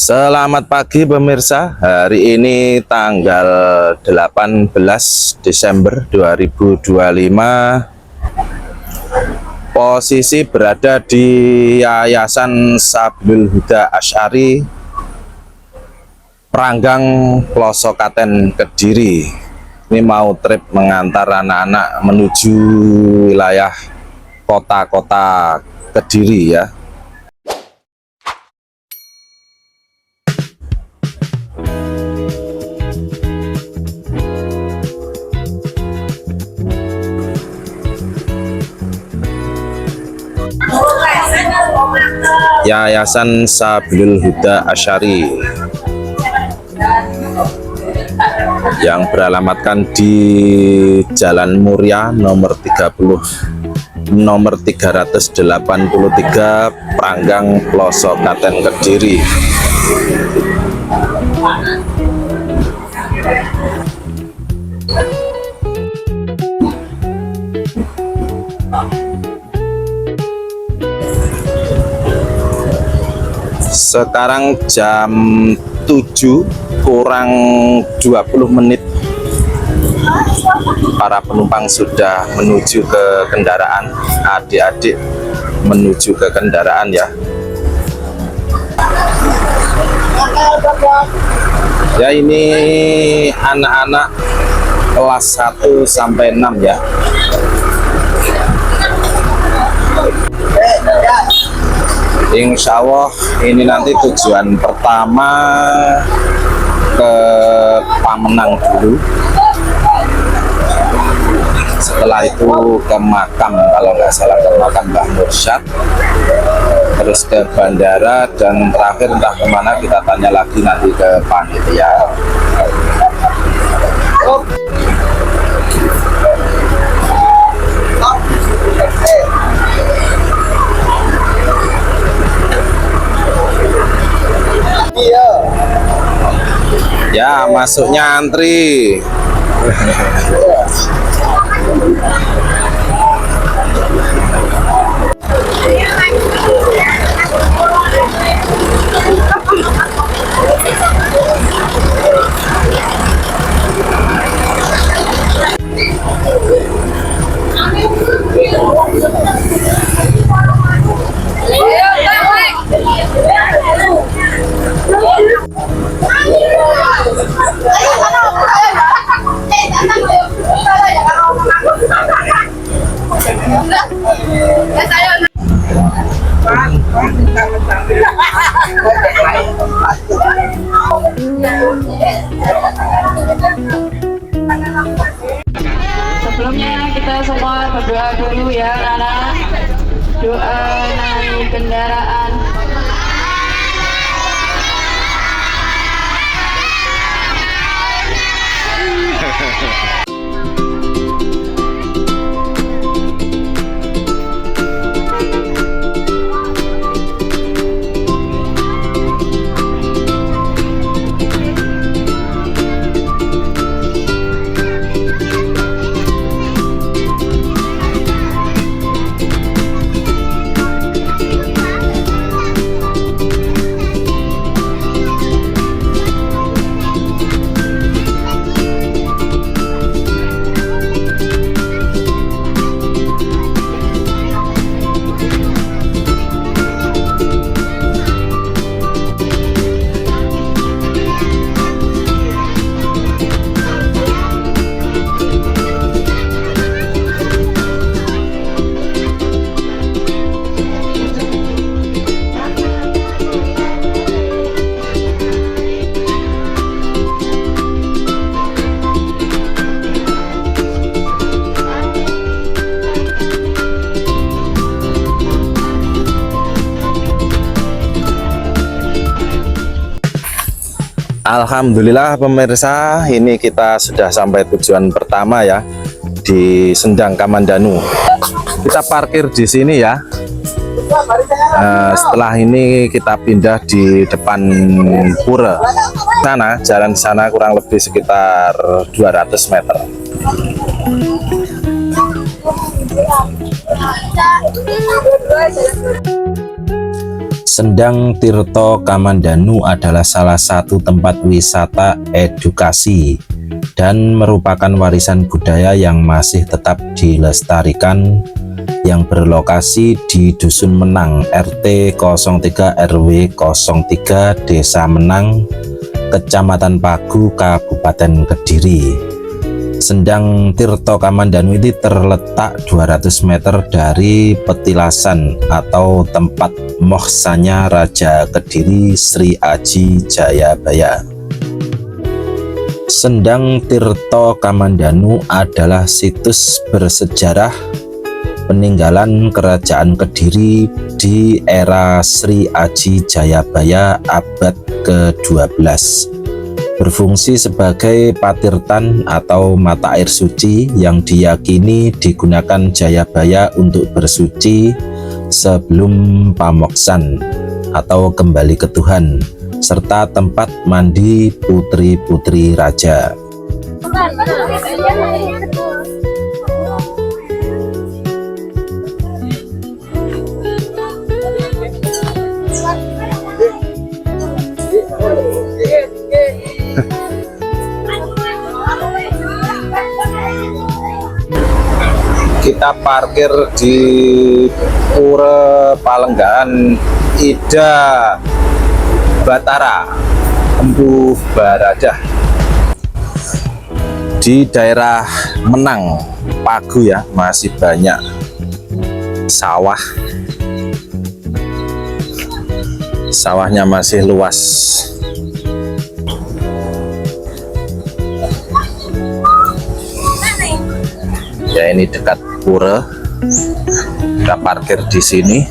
Selamat pagi pemirsa. Hari ini tanggal 18 Desember 2025. Posisi berada di Yayasan Sabilul Huda Asy'ari, Pranggang Ploso Klaten, Kediri. Ini mau trip mengantar anak-anak menuju wilayah kota-kota Kediri ya. Yayasan Sabilul Huda Asy'ari yang beralamatkan di Jalan Muria nomor 383 Pranggang Ploso Klaten, Kediri. Sekarang jam 7 kurang 20 menit. Para penumpang sudah menuju ke kendaraan. Adik-adik menuju ke kendaraan ya. Ya, ini anak-anak kelas 1 sampai 6 ya. Insya Allah ini nanti tujuan pertama ke Pamenang dulu, setelah itu ke makam, kalau nggak salah ke makam Mbah Mursyad, terus ke bandara, dan terakhir entah kemana, kita tanya lagi nanti ke panitia. Ya, masuknya antri. Sebelumnya kita semua berdoa dulu ya anak-anak. Doa naik kendaraan. Alhamdulillah pemirsa, ini kita sudah sampai tujuan pertama ya, di Sendang Kamandanu. Kita parkir di sini ya. Setelah ini kita pindah di depan pura. Sana, jalan sana kurang lebih sekitar 200 meter. Sendang Tirto Kamandanu adalah salah satu tempat wisata edukasi dan merupakan warisan budaya yang masih tetap dilestarikan, yang berlokasi di Dusun Menang, RT 03 RW 03, Desa Menang, Kecamatan Pagu, Kabupaten Kediri. Sendang Tirto Kamandanu ini terletak 200 meter dari petilasan atau tempat mohsanya Raja Kediri Sri Aji Jayabaya. Sendang Tirto Kamandanu adalah situs bersejarah peninggalan Kerajaan Kediri di era Sri Aji Jayabaya abad ke-12. Berfungsi sebagai patirtan atau mata air suci yang diyakini digunakan Jayabaya untuk bersuci sebelum pamoksan atau kembali ke Tuhan, serta tempat mandi putri-putri raja. Kita parkir di Pura Palenggahan Ida Batara Empu Baradah di daerah Menang Pagu ya. Masih banyak sawah, sawahnya masih luas. Ya, ini dekat pura. Kita parkir di sini.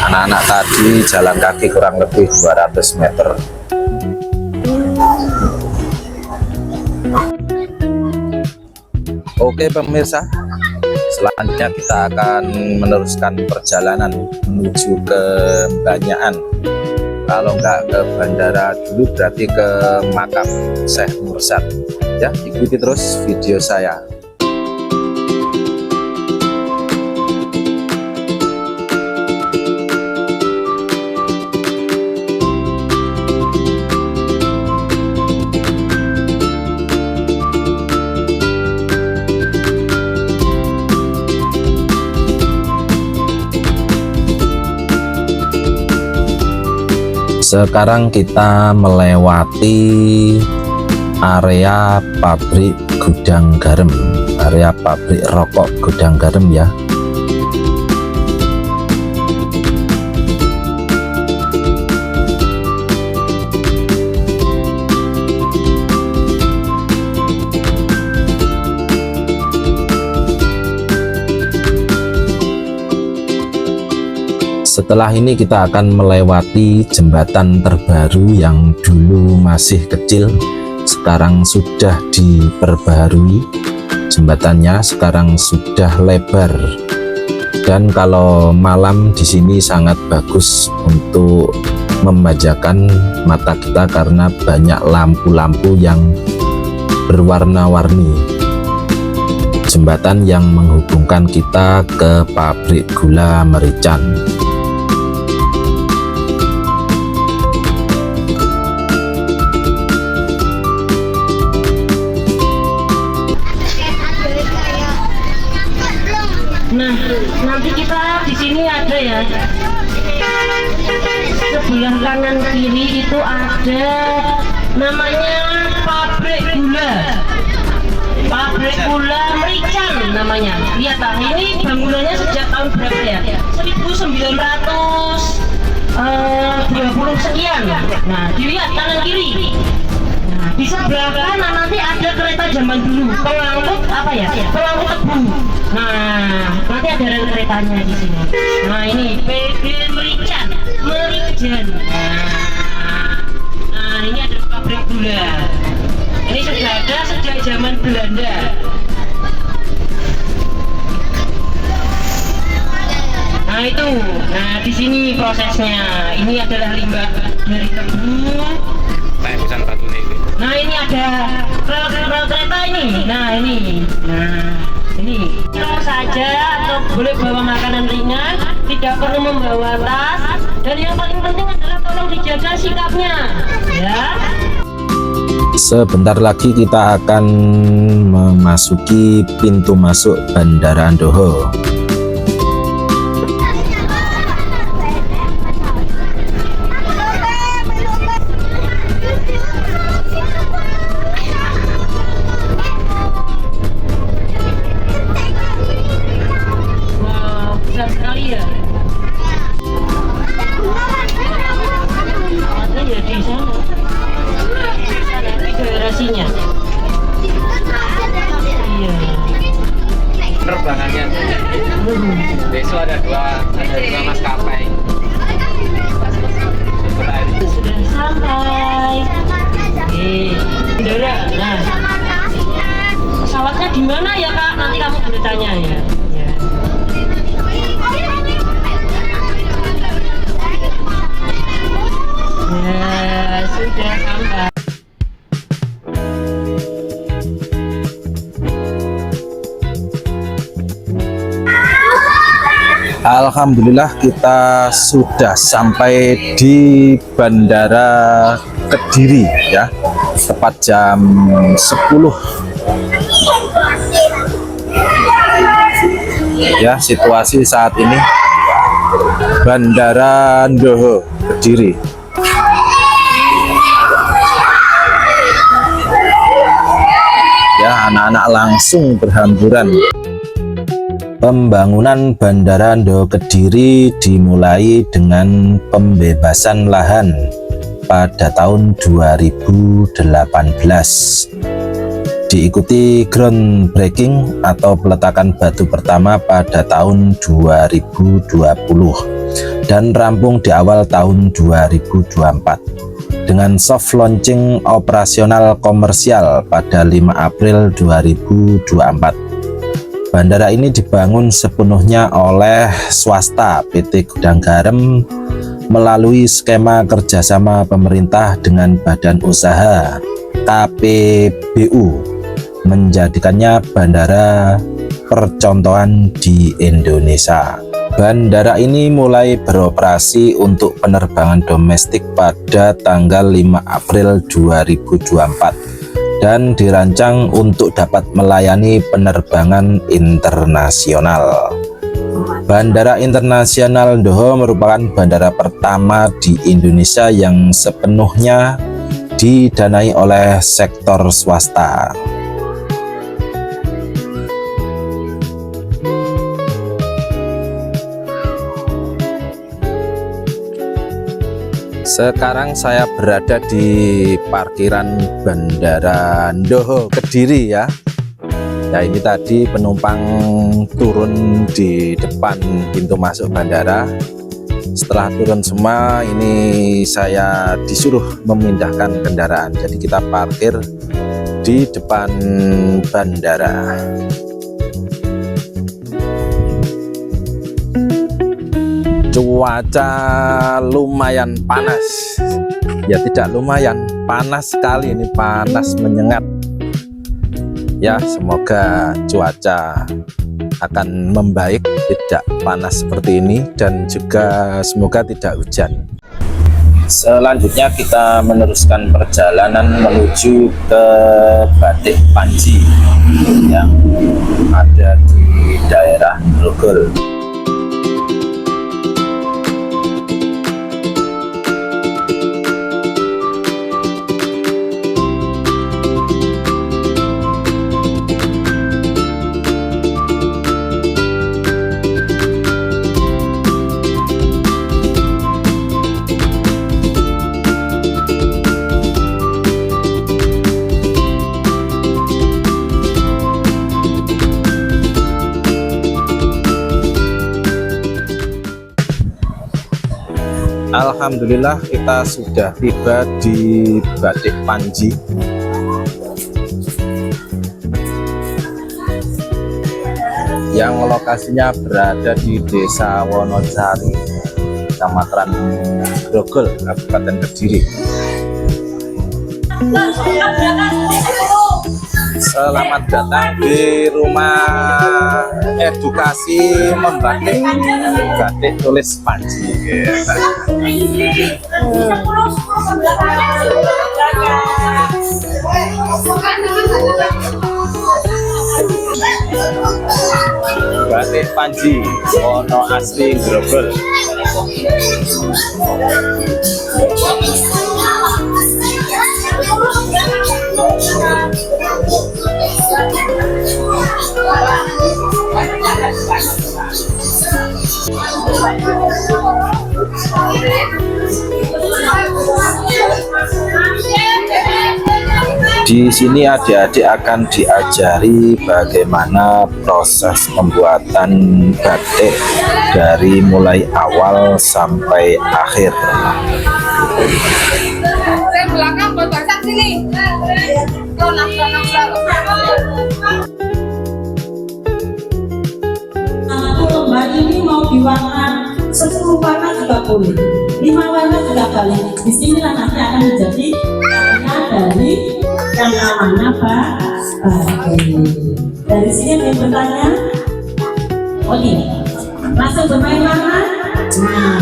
Anak-anak tadi jalan kaki kurang lebih 200 meter. Oke pemirsa, selanjutnya kita akan meneruskan perjalanan menuju ke Banyakan. Kalau nggak ke bandara dulu berarti ke makam Syekh Mursyad. Ya, ikuti terus video saya. Sekarang kita melewati area pabrik gudang garam, area pabrik rokok gudang garam ya. Setelah ini kita akan melewati jembatan terbaru yang dulu masih kecil, sekarang sudah diperbaharui. Jembatannya sekarang sudah lebar. Dan kalau malam di sini sangat bagus untuk memanjakan mata kita karena banyak lampu-lampu yang berwarna-warni. Jembatan yang menghubungkan kita ke pabrik gula Merican. Nah, nanti kita di sini ada ya. Sebelah kanan kiri itu ada namanya pabrik gula. Pabrik gula Merican namanya. Lihat lah, ini bangunannya sejak tahun berapa ya? 1920 sekian. Nah, dilihat kanan kiri. Nah, di sebelah kanan nanti ada kereta zaman dulu, pengangkut apa ya? Pengangkut tebu. Nah, nanti ada rel keretanya di sini. Nah, ini PD Merican. Nah, ini ada pabrik gula. Ini sudah ada sejak zaman Belanda. Nah, itu. Nah, di sini prosesnya. Ini adalah limbah dari tebu. Nah, ini ada rel kereta ini. Nah, ini. Terus saja atau boleh bawa makanan ringan, tidak perlu membawa tas. Dan yang paling penting adalah tolong dijaga sikapnya, ya. Sebentar lagi kita akan memasuki pintu masuk Bandara Andoho. Wow, besar sekali ya. Tempatnya ya di sana. Di garasinya. Iya. Penerbangannya besok ada dua maskapai. Sudah sampai. Bandara. Nah, pesawatnya di mana ya Kak? Nanti kamu bertanya ya. Ya. Ya, sudah sampai. Alhamdulillah kita sudah sampai di Bandara Kediri ya, tepat jam 10 ya. Situasi saat ini Bandara Andoho Kediri. Ya, anak-anak langsung berhamburan. Pembangunan Bandara Andoho Kediri dimulai dengan pembebasan lahan pada tahun 2018. Diikuti groundbreaking atau peletakan batu pertama pada tahun 2020 dan rampung di awal tahun 2024 dengan soft launching operasional komersial pada 5 April 2024. Bandara ini dibangun sepenuhnya oleh swasta PT Gudang Garam melalui skema kerjasama pemerintah dengan badan usaha KPBU, menjadikannya bandara percontohan di Indonesia. Bandara ini mulai beroperasi untuk penerbangan domestik pada tanggal 5 April 2024 dan dirancang untuk dapat melayani penerbangan internasional. Bandara Internasional Andoho merupakan bandara pertama di Indonesia yang sepenuhnya didanai oleh sektor swasta. Sekarang saya berada di parkiran Bandara Andoho Kediri ya. Ya, ini tadi penumpang turun di depan pintu masuk bandara. Setelah turun semua, ini saya disuruh memindahkan kendaraan. Jadi kita parkir di depan bandara. Cuaca lumayan panas, ya tidak lumayan, panas sekali ini, panas menyengat ya. Semoga cuaca akan membaik, tidak panas seperti ini, dan juga semoga tidak hujan. Selanjutnya kita meneruskan perjalanan menuju ke Batik Panji yang ada di daerah Grogol. Alhamdulillah kita sudah tiba di Batik Panji. Yang lokasinya berada di Desa Wonosari, Kecamatan Grogol, Kabupaten Kediri. Selamat datang di rumah edukasi membatik batik tulis Panji. Batik Panji, ono asli Grobol. Di sini adik-adik akan diajari bagaimana proses pembuatan batik dari mulai awal sampai akhir. Belakang botakan sini. Lembar ini mau diwarna 10 warna juga boleh, 5 warna juga boleh. Di sini nanti akan menjadi warna dari yang namanya batik. Dari sini yang bertanya, oke, langsung bermain warna. Nah,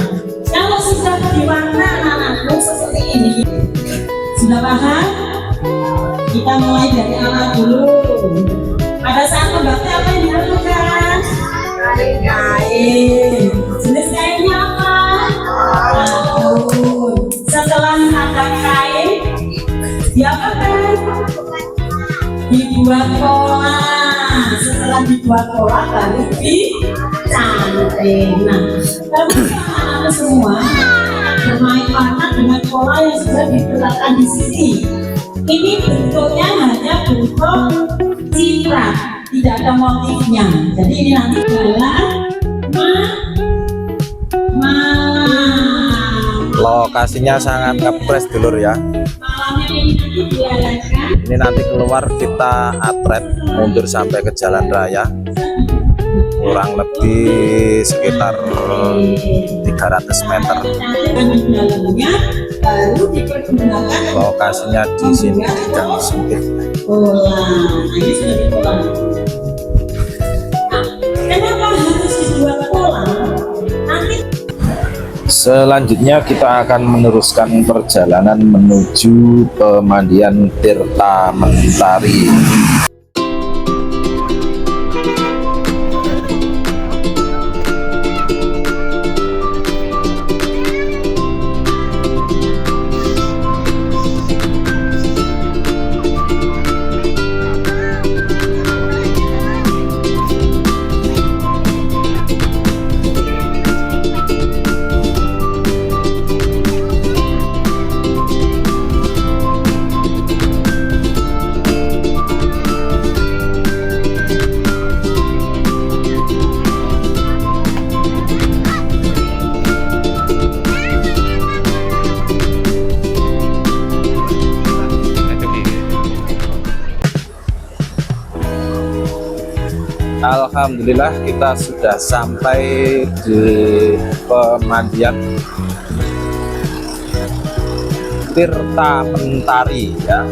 kalau sudah diwarna anak-anakku seperti ini, sudah paham? Kita mulai dari awal dulu. Pada saat membatik apa yang dilakukan? Kain. Jenis kainnya apa? Katun. Setelah ada kain, diapakan? Dibuat pola. Setelah dibuat pola baru dicanting. Nah, teman-teman semua bermain warna dengan pola yang sudah ditetapkan di sini. Ini bentuknya hanya bentuk citra, tidak ada motifnya. Jadi ini nanti adalah Lokasinya sangat ngepres dulur ya. malamnya ini nanti diadakan. Ini nanti keluar kita atret mundur sampai ke jalan raya, kurang lebih sekitar 300 meter. Nanti di dalamnya baru dipergunakan Lokasinya di sini di Gang Sempit. pola. Ini sudah dipola. Nah, kenapa harus dibuat pola? Nanti Selanjutnya kita akan meneruskan perjalanan menuju pemandian Tirta Mentari. Alhamdulillah kita sudah sampai di pemandian Tirta Mentari ya.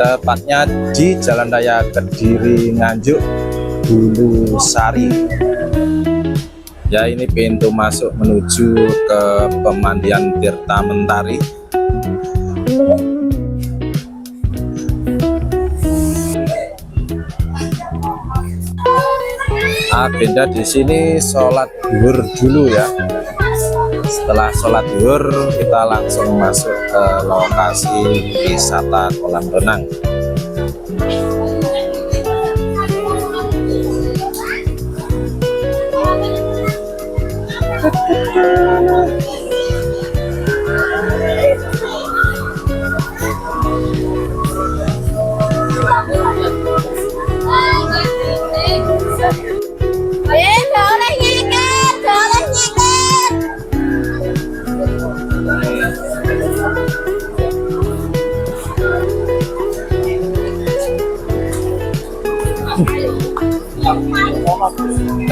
Tepatnya di Jalan Raya Kediri Nganjuk Hulu Sari. Ya, ini pintu masuk menuju ke pemandian Tirta Mentari. Agenda di sini sholat zuhur dulu ya. Setelah sholat zuhur kita langsung masuk ke lokasi wisata kolam renang.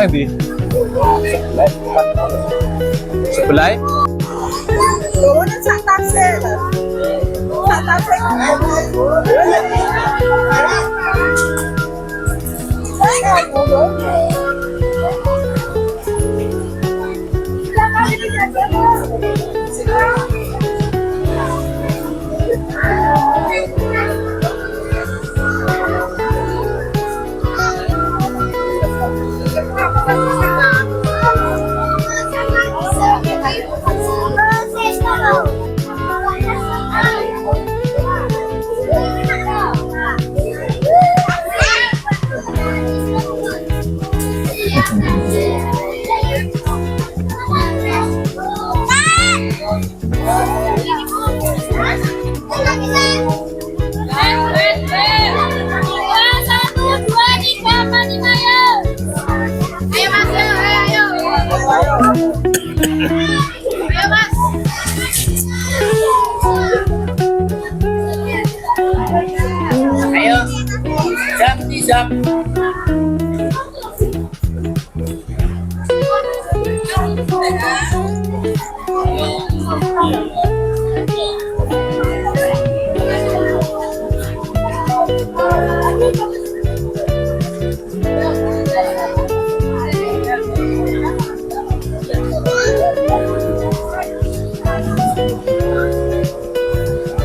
Di sebelah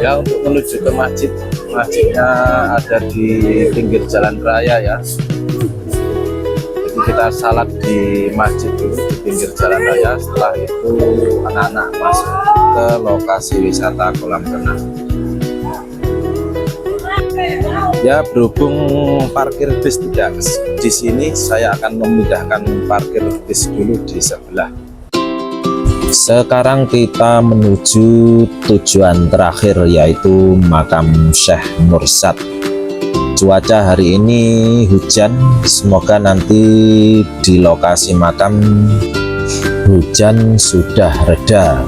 Ya, untuk menuju ke masjidnya ada di pinggir jalan raya ya. Jadi kita salat di masjid dulu di pinggir jalan raya, setelah itu anak-anak masuk ke lokasi wisata kolam renang. Ya, berhubung parkir bis tidak di sini, saya akan memindahkan parkir bis dulu di sebelah. Sekarang kita menuju tujuan terakhir, yaitu makam Syekh Mursyad. Cuaca hari ini hujan, semoga nanti di lokasi makam hujan sudah reda.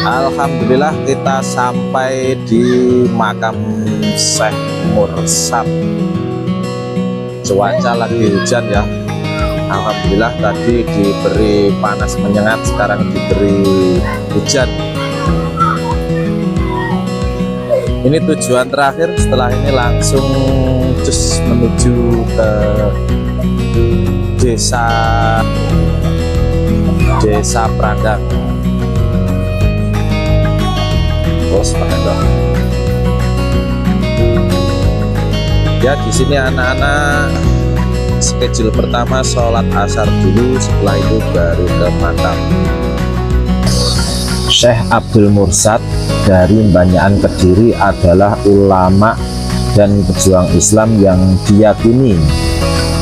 Alhamdulillah kita sampai di makam Syekh Mursyad. Cuaca lagi hujan ya. Alhamdulillah tadi diberi panas menyengat, sekarang diberi hujan. Ini tujuan terakhir, setelah ini langsung cus menuju ke desa Prandang. Ya, di sini anak-anak schedule pertama sholat asar dulu, setelah itu baru ke makam Syekh Abdul Mursyad dari Banyakan Kediri. Adalah ulama dan pejuang Islam yang diyakini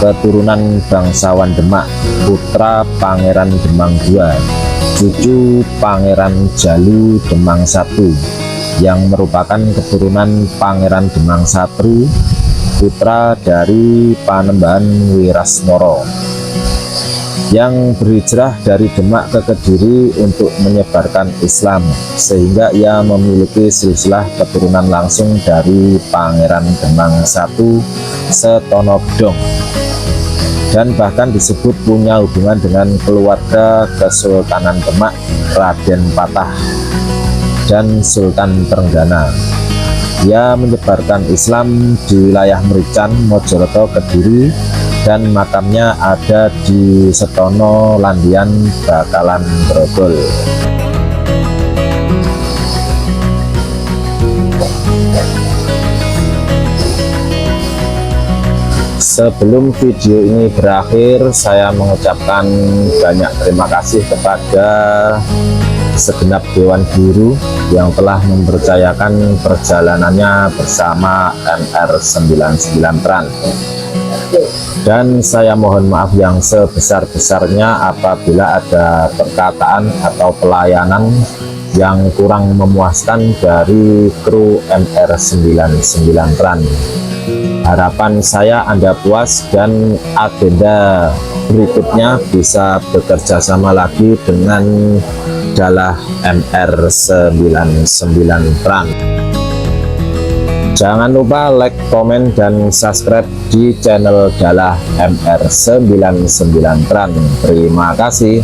keturunan bangsawan Demak, putra Pangeran Demang II, cucu Pangeran Jalu Demang I, yang merupakan keturunan Pangeran Demang I, putra dari Panembahan Wirasmoro, yang berhijrah dari Demak ke Kediri untuk menyebarkan Islam, sehingga ia memiliki silsilah keturunan langsung dari Pangeran Demang I Setonogdong, dan bahkan disebut punya hubungan dengan keluarga Kesultanan Demak, Raden Patah dan Sultan Trenggana. Ia menyebarkan Islam di wilayah Merican, Mojoroto, Kediri, dan makamnya ada di Setono Landian Bakalan Grogol. Sebelum video ini berakhir, saya mengucapkan banyak terima kasih kepada segenap Dewan Guru yang telah mempercayakan perjalanannya bersama MR99 Tran. Dan saya mohon maaf yang sebesar-besarnya apabila ada perkataan atau pelayanan yang kurang memuaskan dari kru MR99 Tran. Harapan saya Anda puas dan agenda berikutnya bisa bekerja sama lagi dengan Dalah MR99 Tran. Jangan lupa like, komen, dan subscribe di channel Dalah MR99 Tran. Terima kasih.